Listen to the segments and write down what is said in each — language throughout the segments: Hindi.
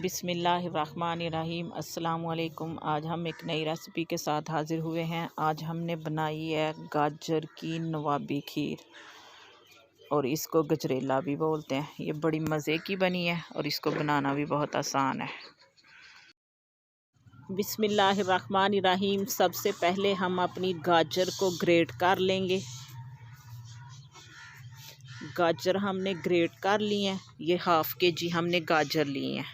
बिस्मिल्लाहिर्रहमानिर्रहीम अस्सलाम वालेकुम। आज हम एक नई रेसिपी के साथ हाज़िर हुए हैं। आज हमने बनाई है गाजर की नवाबी खीर और इसको गजरेला भी बोलते हैं। ये बड़ी मज़े की बनी है और इसको बनाना भी बहुत आसान है। बिस्मिल्लाहिर्रहमानिर्रहीम। सबसे पहले हम अपनी गाजर को ग्रेट कर लेंगे। गाजर हमने ग्रेट कर ली हैं। ये हाफ़ kg हमने गाजर ली हैं।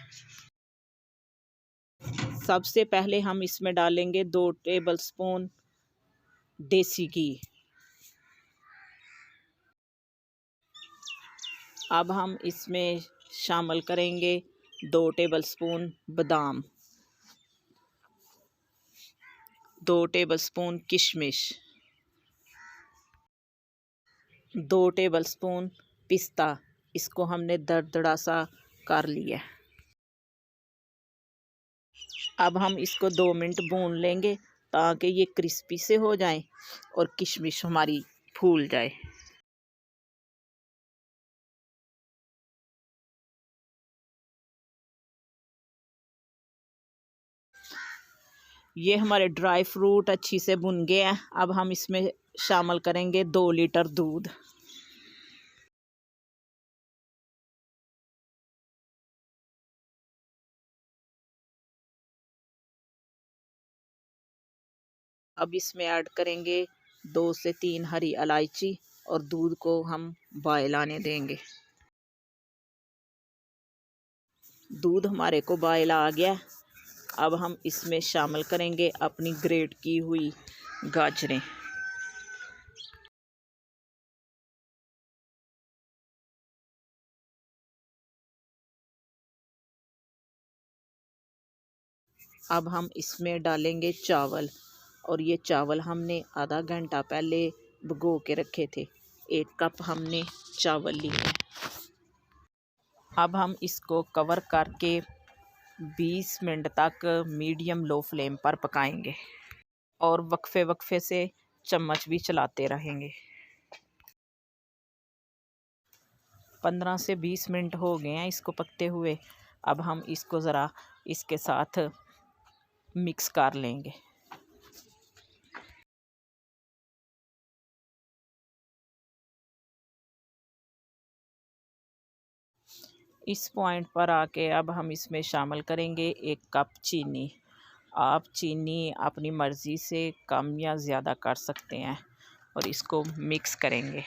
सबसे पहले हम इसमें डालेंगे 2 टेबलस्पून देसी घी। अब हम इसमें शामिल करेंगे 2 टेबलस्पून बादाम, 2 टेबलस्पून किशमिश, 2 टेबलस्पून पिस्ता। इसको हमने दरदरा सा कर लिया। अब हम इसको 2 मिनट भून लेंगे ताकि ये क्रिस्पी से हो जाए और किशमिश हमारी फूल जाए। ये हमारे ड्राई फ्रूट अच्छी से भुन गए हैं। अब हम इसमें शामिल करेंगे 2 लीटर दूध। अब इसमें ऐड करेंगे 2 से 3 हरी इलायची और दूध को हम बॉयल आने देंगे। दूध हमारे को बॉयल आ गया। अब हम इसमें शामिल करेंगे अपनी ग्रेट की हुई गाजरें। अब हम इसमें डालेंगे चावल और ये चावल हमने आधा घंटा पहले भिगो के रखे थे। 1 कप हमने चावल लिए। अब हम इसको कवर करके 20 मिनट तक मीडियम लो फ्लेम पर पकाएंगे और वक्फे से चम्मच भी चलाते रहेंगे। 15 से 20 मिनट हो गए हैं इसको पकते हुए। अब हम इसको ज़रा इसके साथ मिक्स कर लेंगे। इस पॉइंट पर आके अब हम इसमें शामिल करेंगे 1 कप चीनी। आप चीनी अपनी मर्ज़ी से कम या ज़्यादा कर सकते हैं और इसको मिक्स करेंगे।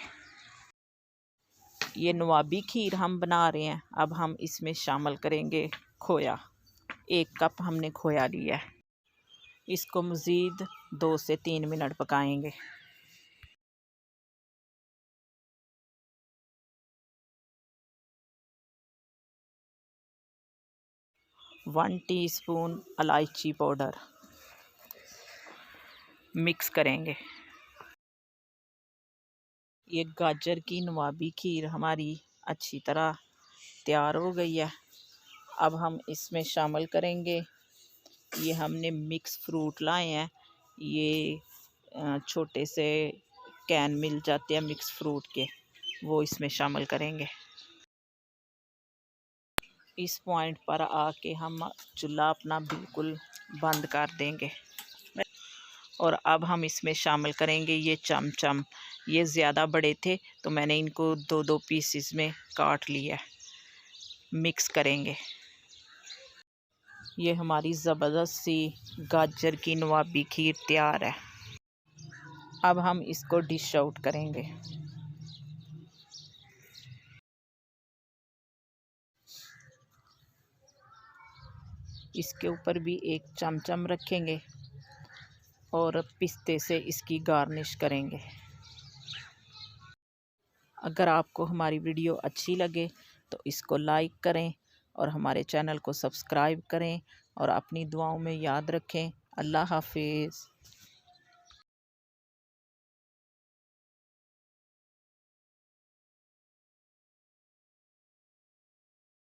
ये नवाबी खीर हम बना रहे हैं। अब हम इसमें शामिल करेंगे खोया। 1 कप हमने खोया लिया है। इसको मज़ीद 2 से 3 मिनट पकाएंगे। 1 टीस्पून इलायची पाउडर मिक्स करेंगे। ये गाजर की नवाबी खीर हमारी अच्छी तरह तैयार हो गई है। अब हम इसमें शामिल करेंगे, ये हमने मिक्स फ्रूट लाए हैं। ये छोटे से कैन मिल जाते हैं मिक्स फ्रूट के, वो इसमें शामिल करेंगे। इस पॉइंट पर आके हम चूल्हा अपना बिल्कुल बंद कर देंगे और अब हम इसमें शामिल करेंगे ये चमचम। ये ज़्यादा बड़े थे तो मैंने इनको 2-2 पीसेस में काट लिया। मिक्स करेंगे। ये हमारी ज़बरदस्त सी गाजर की नवाबी खीर तैयार है। अब हम इसको डिश आउट करेंगे। इसके ऊपर भी एक चमचम रखेंगे और पिस्ते से इसकी गार्निश करेंगे। अगर आपको हमारी वीडियो अच्छी लगे तो इसको लाइक करें और हमारे चैनल को सब्सक्राइब करें और अपनी दुआओं में याद रखें। अल्लाह हाफिज़।